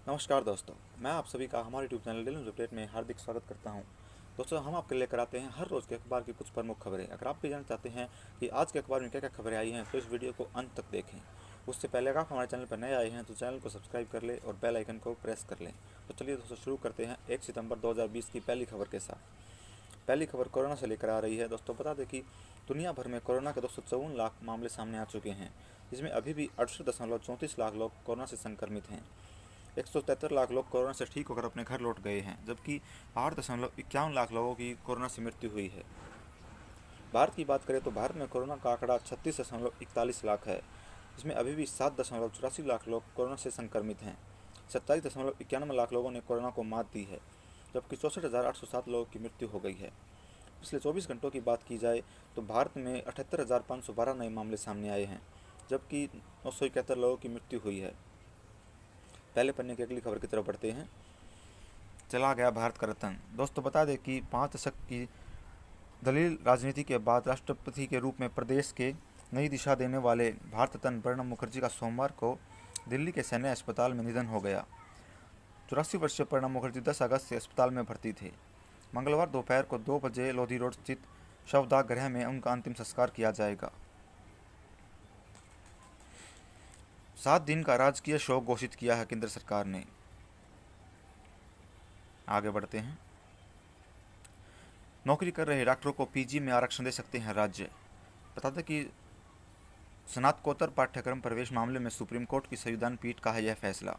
नमस्कार दोस्तों, मैं आप सभी का हमारे YouTube channel daily news update में हार्दिक स्वागत करता हूं। दोस्तों, हम आपके लिए कराते हैं हर रोज़ के अखबार की कुछ प्रमुख खबरें। अगर आप भी जानना चाहते हैं कि आज के अखबार में क्या क्या खबरें आई हैं तो इस वीडियो को अंत तक देखें। उससे पहले अगर आप हमारे चैनल पर नए आए हैं तो चैनल को सब्सक्राइब कर लें और बेल आइकन को प्रेस कर लें। तो चलिए दोस्तों, शुरू करते हैं 1 सितंबर 2020 की पहली खबर के साथ। पहली खबर कोरोना से लेकर आ रही है। दोस्तों, बता दें कि दुनिया भर में कोरोना के 254 लाख मामले सामने आ चुके हैं, जिसमें अभी भी 68.34 लाख लोग कोरोना से संक्रमित हैं। 173 लाख लोग कोरोना से ठीक होकर अपने घर लौट गए हैं, जबकि 8.51 लाख लोगों की कोरोना से मृत्यु हुई है। भारत की बात करें तो भारत में कोरोना का आंकड़ा 36.41 लाख है, जिसमें अभी भी 7.84 लाख लोग कोरोना से संक्रमित हैं। 27.91 लाख लोगों ने कोरोना को मात दी है, जबकि 64,807 लोगों की मृत्यु हो गई है। पिछले 24 घंटों की बात की जाए तो भारत में 78,512 नए मामले सामने आए हैं, जबकि 971 लोगों की मृत्यु हुई है। पहले पन्ने की अगली खबर की तरफ बढ़ते हैं। चला गया भारत का रत्न। दोस्तों, बता दें कि 5 दशक की दलील राजनीति के बाद राष्ट्रपति के रूप में प्रदेश के नई दिशा देने वाले भारत रत्न प्रणब मुखर्जी का सोमवार को दिल्ली के सैन्य अस्पताल में निधन हो गया। 84 वर्षीय प्रणब मुखर्जी 10 अगस्त से अस्पताल में भर्ती थे। मंगलवार दोपहर को 2 बजे लोधी रोड स्थित शवदाह गृह में उनका अंतिम संस्कार किया जाएगा। 7 दिन का राजकीय शोक घोषित किया है केंद्र सरकार ने। आगे बढ़ते हैं। नौकरी कर रहे डॉक्टरों को पीजी में आरक्षण दे सकते हैं राज्य। बता दें कि स्नातकोत्तर पाठ्यक्रम प्रवेश मामले में सुप्रीम कोर्ट की संविधान पीठ का है यह फैसला।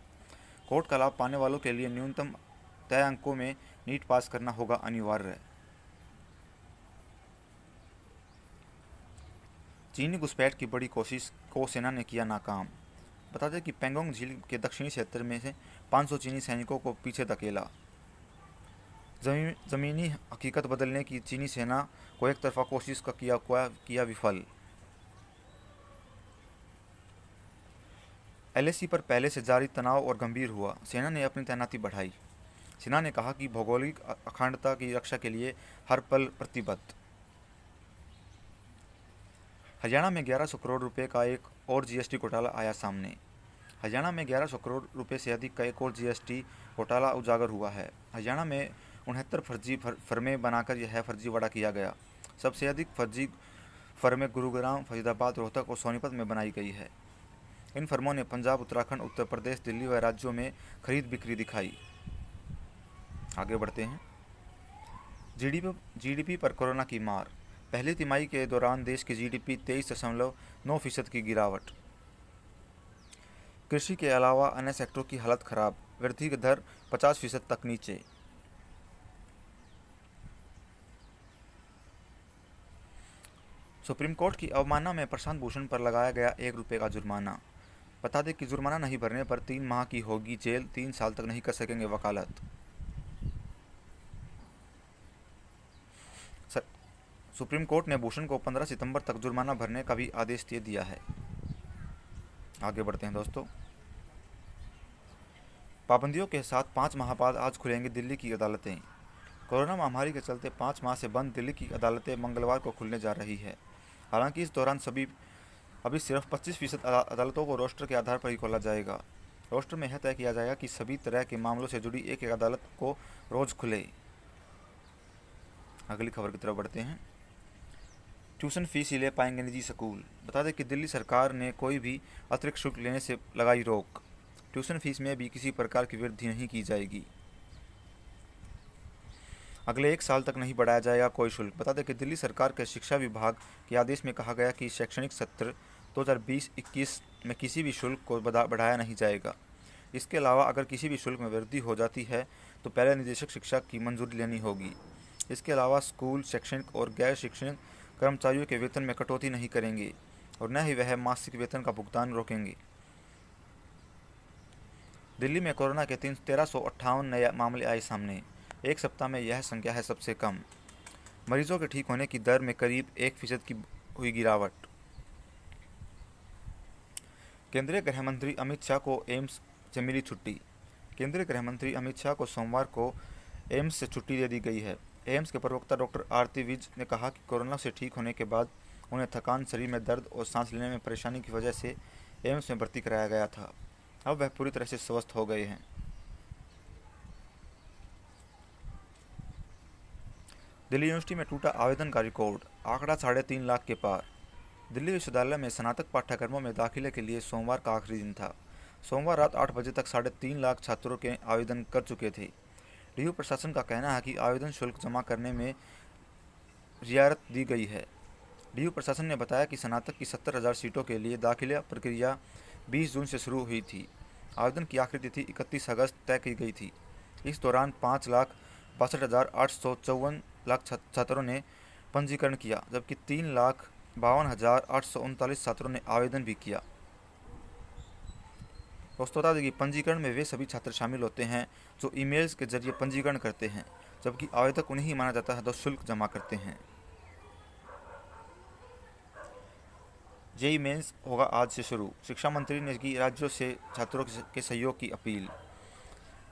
कोर्ट का लाभ पाने वालों के लिए न्यूनतम तय अंकों में नीट पास करना होगा अनिवार्य। चीनी घुसपैठ की बड़ी कोशिश को सेना ने किया नाकाम। बता दें कि पेंगोंग झील के दक्षिणी क्षेत्र में से 500 चीनी सैनिकों को पीछे धकेला। ज़मीनी हकीकत बदलने की चीनी सेना को एक तरफा कोशिश का किया विफल। एलएसी पर पहले से जारी तनाव और गंभीर हुआ। सेना ने अपनी तैनाती बढ़ाई। सेना ने कहा कि भौगोलिक अखंडता की रक्षा के लिए हर पल प्रतिबद्ध। हरियाणा में 1100 करोड़ रुपए का एक और जीएसटी घोटाला आया सामने। हरियाणा में 1100 करोड़ रुपए से अधिक का एक और जीएसटी घोटाला उजागर हुआ है। हरियाणा में 69 फर्जी फर्में बनाकर यह फर्जीवाड़ा किया गया। सबसे अधिक फर्जी फर्में गुरुग्राम, फरीदाबाद, रोहतक और सोनीपत में बनाई गई है। इन फर्मों ने पंजाब, उत्तराखंड, उत्तर प्रदेश, दिल्ली व राज्यों में खरीद बिक्री दिखाई। आगे बढ़ते हैं। जीडीपी पर कोरोना की मार। पहली तिमाही के दौरान देश की जीडीपी 23.9% की गिरावट। कृषि के अलावा अन्य सेक्टरों की हालत खराब। वृद्धि की दर 50% तक नीचे। सुप्रीम कोर्ट की अवमानना में प्रशांत भूषण पर लगाया गया ₹1 का जुर्माना। बता दें कि जुर्माना नहीं भरने पर 3 माह की होगी जेल, 3 साल तक नहीं कर सकेंगे वकालत। सुप्रीम कोर्ट ने भूषण को 15 सितंबर तक जुर्माना भरने का भी आदेश दे दिया है। आगे बढ़ते हैं दोस्तों। पाबंदियों के साथ 5 माह बाद आज खुलेंगी दिल्ली की अदालतें। कोरोना महामारी के चलते 5 माह से बंद दिल्ली की अदालतें मंगलवार को खुलने जा रही है। हालांकि इस दौरान अभी सिर्फ 25% अदालतों को रोस्टर के आधार पर ही खोला जाएगा। रोस्टर में यह तय किया जाएगा कि सभी तरह के मामलों से जुड़ी एक अदालत को रोज खुले। अगली खबर की तरफ बढ़ते हैं। ट्यूशन फीस ही ले पाएंगे निजी स्कूल। बता दें कि दिल्ली सरकार ने कोई भी अतिरिक्त शुल्क लेने से लगाई रोक। ट्यूशन फीस में भी किसी प्रकार की वृद्धि नहीं की जाएगी। अगले 1 साल तक नहीं बढ़ाया जाएगा कोई शुल्क। बता दें कि दिल्ली सरकार के शिक्षा विभाग के आदेश में कहा गया कि शैक्षणिक सत्र 2020-21 में किसी भी शुल्क को बढ़ाया नहीं जाएगा। इसके अलावा अगर किसी भी शुल्क में वृद्धि हो जाती है तो पहले निदेशक शिक्षा की मंजूरी लेनी होगी। इसके अलावा स्कूल, शैक्षणिक और गैर शैक्षणिक कर्मचारियों के वेतन में कटौती नहीं करेंगे और न ही वह मासिक वेतन का भुगतान रोकेंगे। दिल्ली में कोरोना के 1358 नए मामले आए सामने। एक सप्ताह में यह संख्या है सबसे कम। मरीजों के ठीक होने की दर में करीब 1% की हुई गिरावट। केंद्रीय गृह मंत्री अमित शाह को एम्स से मिली छुट्टी। केंद्रीय गृह मंत्री अमित शाह को सोमवार को एम्स से छुट्टी दे दी गई है। एम्स के प्रवक्ता डॉक्टर आरती विज ने कहा कि कोरोना से ठीक होने के बाद उन्हें थकान, शरीर में दर्द और सांस लेने में परेशानी की वजह से एम्स में भर्ती कराया गया था। अब वह पूरी तरह से स्वस्थ हो गए हैं। दिल्ली यूनिवर्सिटी में टूटा आवेदन का रिकॉर्ड, आंकड़ा 3.5 लाख के पार। दिल्ली विश्वविद्यालय में स्नातक पाठ्यक्रमों में दाखिले के लिए सोमवार का आखिरी दिन था। सोमवार रात 8 बजे तक 3.5 लाख छात्रों के आवेदन कर चुके थे। डीयू प्रशासन का कहना है कि आवेदन शुल्क जमा करने में रियायत दी गई है। डीयू प्रशासन ने बताया कि स्नातक की 70,000 सीटों के लिए दाखिला प्रक्रिया 20 जून से शुरू हुई थी। आवेदन की आखिरी तिथि 31 अगस्त तय की गई थी। इस दौरान 5,62,854 छात्रों ने पंजीकरण किया, जबकि 3,52,839 छात्रों ने आवेदन भी किया। दोस्तों बता दें कि पंजीकरण में वे सभी छात्र शामिल होते हैं जो ईमेल्स के जरिए पंजीकरण करते हैं, जबकि आवेदक उन्हें ही माना जाता है जो शुल्क जमा करते हैं। जेईई मेंस होगा आज से शुरू। शिक्षा मंत्री ने की राज्यों से छात्रों के सहयोग की अपील।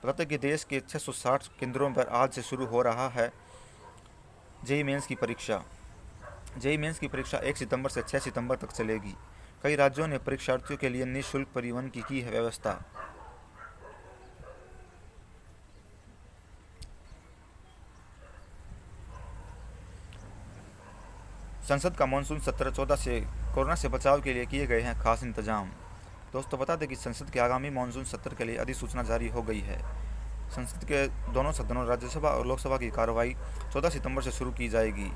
बताते कि देश के 660 केंद्रों पर आज से शुरू हो रहा है जेईई मेंस की परीक्षा। जेईई मेंस की परीक्षा 1 सितंबर से 6 सितंबर तक चलेगी। कई राज्यों ने परीक्षार्थियों के लिए निःशुल्क परिवहन की है व्यवस्था। संसद का मानसून सत्र 14 से कोरोना से बचाव के लिए किए गए हैं खास इंतजाम। दोस्तों बता दें कि संसद के आगामी मानसून सत्र के लिए अधिसूचना जारी हो गई है। संसद के दोनों सदनों राज्यसभा और लोकसभा की कार्रवाई 14 सितंबर से शुरू की जाएगी।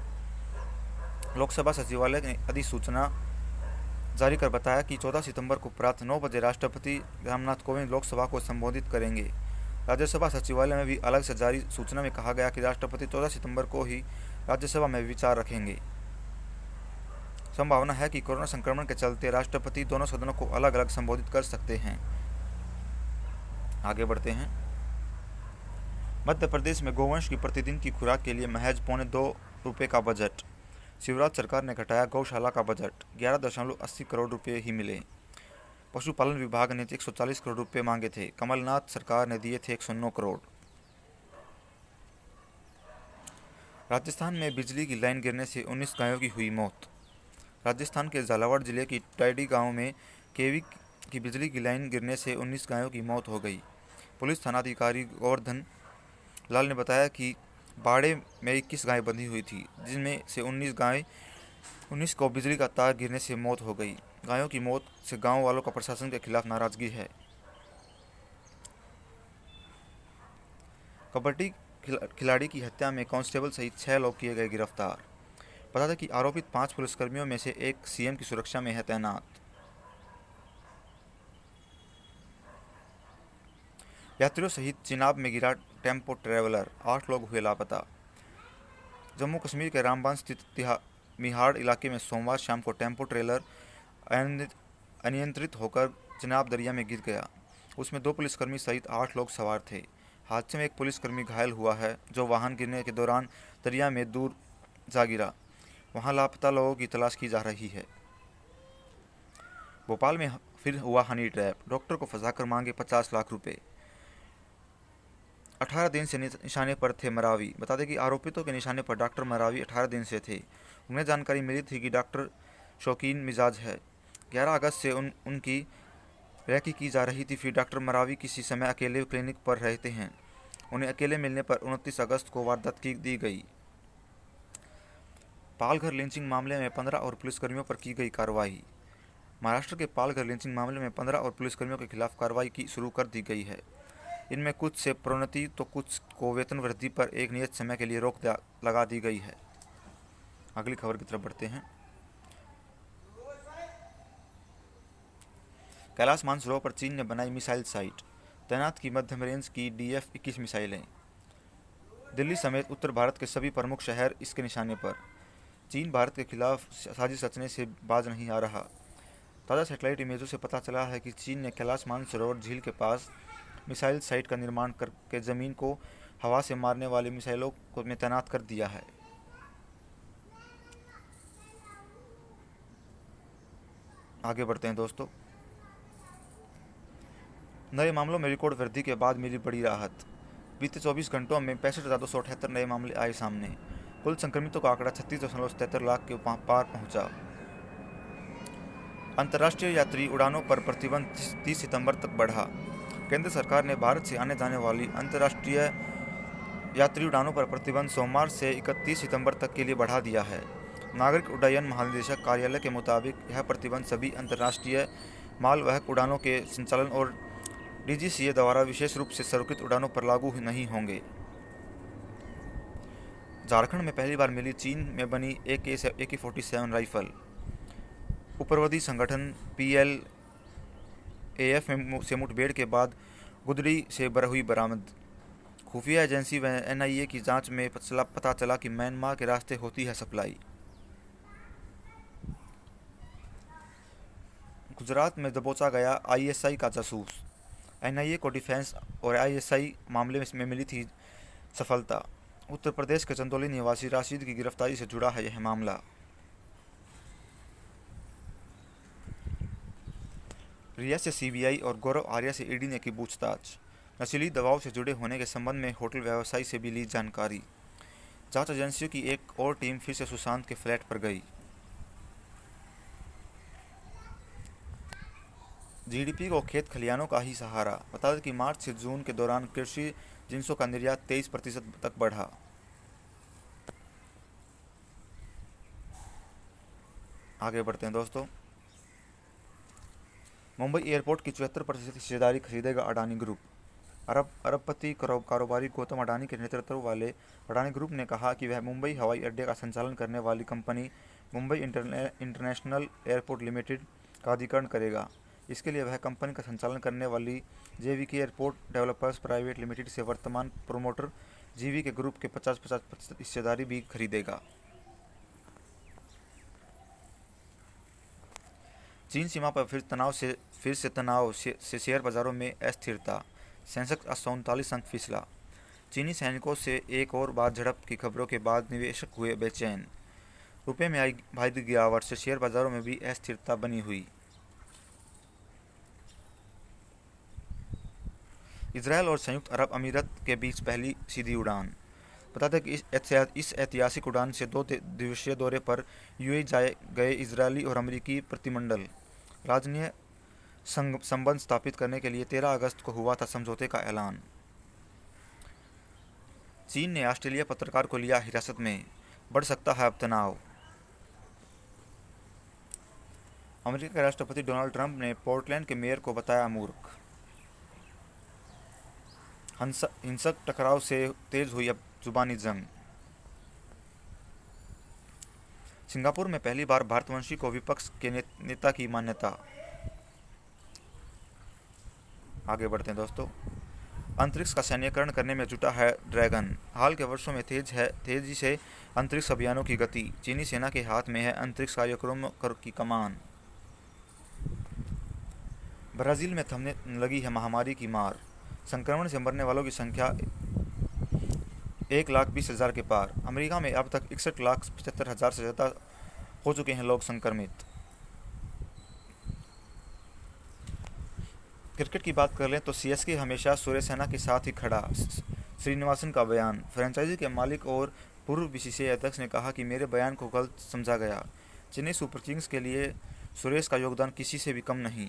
लोकसभा सचिवालय ने अधिसूचना जारी कर बताया कि 14 सितंबर को प्रातः 9 बजे राष्ट्रपति रामनाथ कोविंद लोकसभा को संबोधित करेंगे। राज्यसभा सचिवालय में भी अलग से जारी सूचना में कहा गया कि राष्ट्रपति 14 सितंबर को ही राज्यसभा में विचार रखेंगे। संभावना है कि कोरोना संक्रमण के चलते राष्ट्रपति दोनों सदनों को अलग अलग संबोधित कर सकते हैं। आगे बढ़ते हैं। मध्य प्रदेश में गोवंश की प्रतिदिन की खुराक के लिए महज ₹2.25 का बजट। शिवराज सरकार ने घटाया गौशाला का बजट, 11.80 करोड़ रुपए ही मिले। पशुपालन विभाग ने 140 करोड़ रुपए मांगे थे, कमलनाथ सरकार ने दिए थे 109 करोड़। राजस्थान में बिजली की लाइन गिरने से 19 गायों की हुई मौत। राजस्थान के झालावाड़ जिले की टाइडी गांव में केवी की बिजली की लाइन गिरने से 19 गायों की मौत हो गई। पुलिस थानाधिकारी गोवर्धन लाल ने बताया कि बाड़े में 21 गायें बंधी हुई थी, जिनमें से 19 को बिजली का तार गिरने से मौत हो गई। गायों की मौत से गांव वालों का प्रशासन के खिलाफ नाराजगी है। कबड्डी खिलाड़ी की हत्या में कांस्टेबल सहित 6 लोग किए गए गिरफ्तार। बता दें कि आरोपित 5 पुलिसकर्मियों में से एक सीएम की सुरक्षा में है तैनात। यात्रियों सहित चिनाब में गिरा टेम्पो ट्रैवलर, 8 लोग हुए लापता। जम्मू कश्मीर के रामबान स्थित मिहाड़ इलाके में सोमवार शाम को टेम्पो ट्रेलर अनियंत्रित होकर चिनाब दरिया में गिर गया। उसमें 2 पुलिसकर्मी सहित 8 लोग सवार थे। हादसे में एक पुलिसकर्मी घायल हुआ है, जो वाहन गिरने के दौरान दरिया में दूर जा गिरा। वहां लापता लोगों की तलाश की जा रही है। भोपाल में फिर हुआ हनी ट्रैप, डॉक्टर को फंसाकर मांगे 50 लाख रुपए। 18 दिन से निशाने पर थे मरावी। बता दें कि आरोपितों के निशाने पर डॉक्टर मरावी 18 दिन से थे। उन्हें जानकारी मिली थी कि डॉक्टर शौकीन मिजाज है। 11 अगस्त से उनकी रैकी की जा रही थी। फिर डॉक्टर मरावी किसी समय अकेले क्लिनिक पर रहते हैं। उन्हें अकेले मिलने पर 29 अगस्त को वारदात की दी गई। पालघर लिंचिंग मामले में 15 और पुलिसकर्मियों पर की गई कार्रवाई। महाराष्ट्र के पालघर लिंचिंग मामले में 15 और पुलिसकर्मियों के खिलाफ कार्रवाई की शुरू कर दी गई है। इनमें कुछ से प्रोन्नति तो कुछ को वेतन वृद्धि पर एक नियत समय के लिए रोक लगा दी गई है। अगली खबर की तरफ बढ़ते हैं। कैलाश मानसरोवर पर चीन ने बनाई मिसाइल साइट, तैनात की मध्यम रेंज की DF-21 मिसाइलें। दिल्ली समेत उत्तर भारत के सभी प्रमुख शहर इसके निशाने पर। चीन भारत के खिलाफ साजिश रचने से बाज नहीं आ रहा। ताज़ा सैटेलाइट इमेजों से पता चला है कि चीन ने कैलाश मानसरोवर झील के पास मिसाइल साइट का निर्माण करके ज़मीन को हवा से मारने वाली मिसाइलों को में तैनात कर दिया है। आगे बढ़ते हैं दोस्तों। नए मामलों में रिकॉर्ड वृद्धि के बाद मिली बड़ी राहत। बीते 24 घंटों में 65,278 नए मामले आए सामने। कुल संक्रमितों का आंकड़ा 36.73 लाख के पार पहुंचा। अंतर्राष्ट्रीय यात्री उड़ानों पर प्रतिबंध 30 सितंबर तक बढ़ा। केंद्र सरकार ने भारत से आने जाने वाली अंतर्राष्ट्रीय यात्री उड़ानों पर प्रतिबंध सोमवार से 31 सितंबर तक के लिए बढ़ा दिया है। नागरिक उड्डयन महानिदेशक कार्यालय के मुताबिक यह प्रतिबंध सभी अंतर्राष्ट्रीय मालवाहक उड़ानों के संचालन और डीजीसीए द्वारा विशेष रूप से स्वीकृत उड़ानों पर लागू नहीं होंगे। झारखंड में पहली बार मिली चीन में बनी AK-47 राइफल। उग्रवादी संगठन PLAF से मुठभेड़ के बाद गुदड़ी से हुई बरामद। खुफिया एजेंसी व NIA की जांच में पता चला कि म्यांमार के रास्ते होती है सप्लाई। गुजरात में दबोचा गया ISI का जासूस। NIA को डिफेंस और ISI मामले में मिली थी सफलता। उत्तर प्रदेश के चंदौली निवासी राशिद की गिरफ्तारी से जुड़ा है यह मामला। रिया से CBI और गौरव आर्या से ED ने की पूछताछ। नशीली दवाओं से जुड़े होने के संबंध में होटल व्यवसायी से भी ली जानकारी। जांच एजेंसियों की एक और टीम फिर से सुशांत के फ्लैट पर गई। GDP को खेत खलिहानों का ही सहारा। बता दें कि मार्च से जून के दौरान कृषि जिन्सों का निर्यात 23% तक बढ़ा। आगे बढ़ते हैं दोस्तों। मुंबई एयरपोर्ट की 74% हिस्सेदारी खरीदेगा अडानी ग्रुप। अरबपति कारोबारी गौतम अडानी के नेतृत्व वाले अडानी ग्रुप ने कहा कि वह मुंबई हवाई अड्डे का संचालन करने वाली company Mumbai international airport limited का अधिग्रहण करेगा। इसके लिए वह कंपनी का संचालन करने वाली JVK airport developers private limited से वर्तमान प्रोमोटर GVK ग्रुप के 50% हिस्सेदारी भी खरीदेगा। चीन सीमा पर फिर से तनाव से शेयर बाजारों में अस्थिरता। सेंसेक्स 39 अंक फिसला। चीनी सैनिकों से एक और बार झड़प की खबरों के बाद निवेशक हुए बेचैन। रुपये में आई भारी गिरावट से शेयर बाजारों में भी अस्थिरता बनी हुई। इजरायल और संयुक्त अरब अमीरात के बीच पहली सीधी उड़ान। बता दें कि इस ऐतिहासिक उड़ान से 2 दिवसीय दौरे पर UAE गए इजरायली और अमेरिकी प्रतिनिधिमंडल। राजनीय संबंध स्थापित करने के लिए 13 अगस्त को हुआ था समझौते का ऐलान। चीन ने ऑस्ट्रेलिया पत्रकार को लिया हिरासत में। बढ़ सकता है अब तनाव। अमेरिका के राष्ट्रपति डोनाल्ड ट्रंप ने पोर्टलैंड के मेयर को बताया मूर्ख। हिंसक टकराव से तेज हुई अब जुबानी जंग। सिंगापुर में पहली बार भारतवंशी को विपक्ष के नेता की मान्यता। आगे बढ़ते हैं दोस्तों। अंतरिक्ष का सैन्यकरण करने में जुटा है ड्रैगन। हाल के वर्षों में तेजी से अंतरिक्ष अभियानों की गति। चीनी सेना के हाथ में है अंतरिक्ष कार्यक्रमों की कमान। ब्राजील में थमने लगी है महामारी की मार। संक्रमण से मरने वालों की संख्या 1,20,000 के पार। अमेरिका में अब तक 61,75,000 से ज़्यादा हो चुके हैं लोग संक्रमित। क्रिकेट की बात कर लें तो CSK हमेशा सूर्यसेना के साथ ही खड़ा। श्रीनिवासन का बयान। फ्रेंचाइजी के मालिक और पूर्व BCCI अध्यक्ष ने कहा कि मेरे बयान को गलत समझा गया। चेन्नई सुपर किंग्स के लिए सुरेश का योगदान किसी से भी कम नहीं।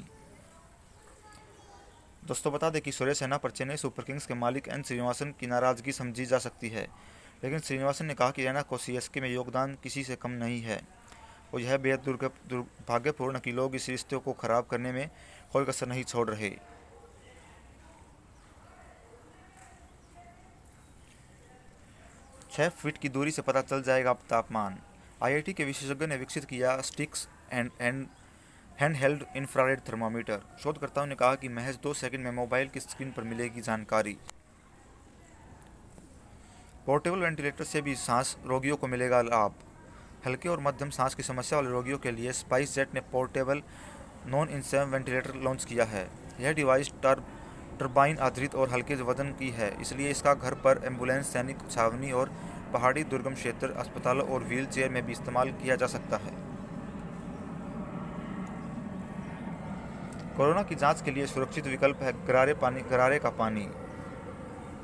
दोस्तों बता दें कि सूर्यसेना पर चेन्नई सुपर किंग्स के मालिक N श्रीनिवासन की नाराजगी समझी जा सकती है, लेकिन श्रीनिवासन ने कहा कि रैना को CSK में योगदान किसी से कम नहीं है और यह बेहद दुर्भाग्यपूर्ण कि लोग इस रिश्ते को खराब करने में कोई कसर नहीं छोड़ रहे। छह फीट की दूरी से पता चल जाएगा अब तापमान। IIT के विशेषज्ञ ने विकसित किया स्टिक्स हैंडहेल्ड इंफ्रारेड थर्मामीटर। शोधकर्ताओं ने कहा कि महज 2 सेकंड में मोबाइल की स्क्रीन पर मिलेगी जानकारी। पोर्टेबल वेंटिलेटर से भी सांस रोगियों को मिलेगा लाभ। हल्के और मध्यम सांस की समस्या वाले रोगियों के लिए स्पाइसजेट ने पोर्टेबल नॉन इंसेम वेंटिलेटर लॉन्च किया है। यह डिवाइस टर्बाइन आधारित और हल्के वजन की है, इसलिए इसका घर पर एम्बुलेंस, सैनिक छावनी और पहाड़ी दुर्गम क्षेत्र, अस्पतालों और व्हील चेयर में भी इस्तेमाल किया जा सकता है। कोरोना की जांच के लिए सुरक्षित विकल्प है गरारे का पानी।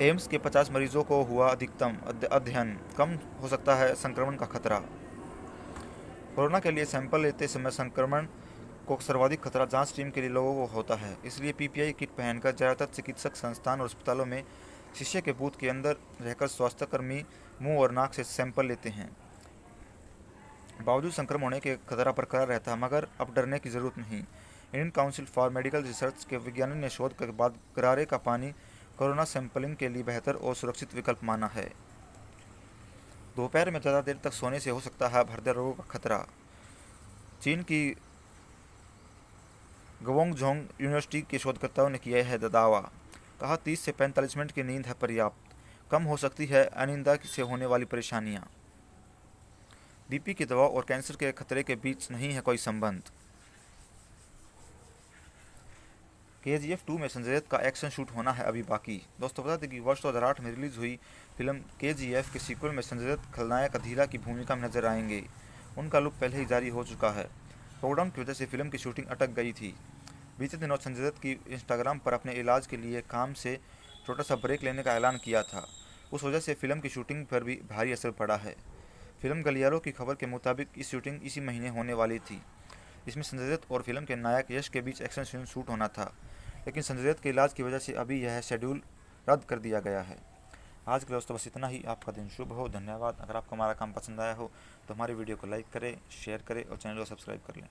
एम्स के 50 मरीजों को हुआ अधिकतम अध्ययन। कम हो सकता है संक्रमण का खतरा। कोरोना के लिए सैंपल लेते समय संक्रमण को सर्वाधिक खतरा जांच टीम के लिए लोगों को होता है, इसलिए PPI किट पहनकर ज़्यादातर चिकित्सक संस्थान और अस्पतालों में शीशे के बूथ के अंदर रहकर स्वास्थ्यकर्मी मुंह और नाक से सैंपल लेते हैं। बावजूद संक्रमण होने के खतरा बरकरार रहता, मगर अब डरने की जरूरत नहीं। Indian council for medical research के वैज्ञानिक ने शोध के बाद गरारे का पानी कोरोना सैंपलिंग के लिए बेहतर और सुरक्षित विकल्प माना है। दोपहर में ज़्यादा देर तक सोने से हो सकता है हृदय रोगों का खतरा। चीन की गुआंगझोंग यूनिवर्सिटी के शोधकर्ताओं ने किया है दावा। कहा 30 से 45 मिनट की नींद है पर्याप्त, कम हो सकती है अनिद्रा से होने वाली परेशानियां। बीपी की दवा और कैंसर के खतरे के बीच नहीं है कोई संबंध। KGF 2 में संजय दत्त का एक्शन शूट होना है अभी बाकी। दोस्तों बता दें कि वर्ष 2008 में रिलीज हुई फिल्म KGF के सीक्वल में संजय दत्त खलनायक अधीरा की भूमिका में नजर आएंगे। उनका लुक पहले ही जारी हो चुका है। लॉकडाउन की वजह से फिल्म की शूटिंग अटक गई थी। बीते दिनों संजय दत्त की इंस्टाग्राम पर अपने इलाज के लिए काम से छोटा सा ब्रेक लेने का ऐलान किया था। उस वजह से फिल्म की शूटिंग पर भी भारी असर पड़ा है। फिल्म गलियारों की खबर के मुताबिक इस शूटिंग इसी महीने होने वाली थी। इसमें संजय दत्त और फिल्म के नायक यश के बीच एक्शन सीन शूट होना था, लेकिन संजय दत्त के इलाज की वजह से अभी यह शेड्यूल रद्द कर दिया गया है। आज के लिए दोस्तों बस इतना ही। आपका दिन शुभ हो। धन्यवाद। अगर आपको हमारा काम पसंद आया हो तो हमारी वीडियो को लाइक करें, शेयर करें और चैनल को सब्सक्राइब कर लें।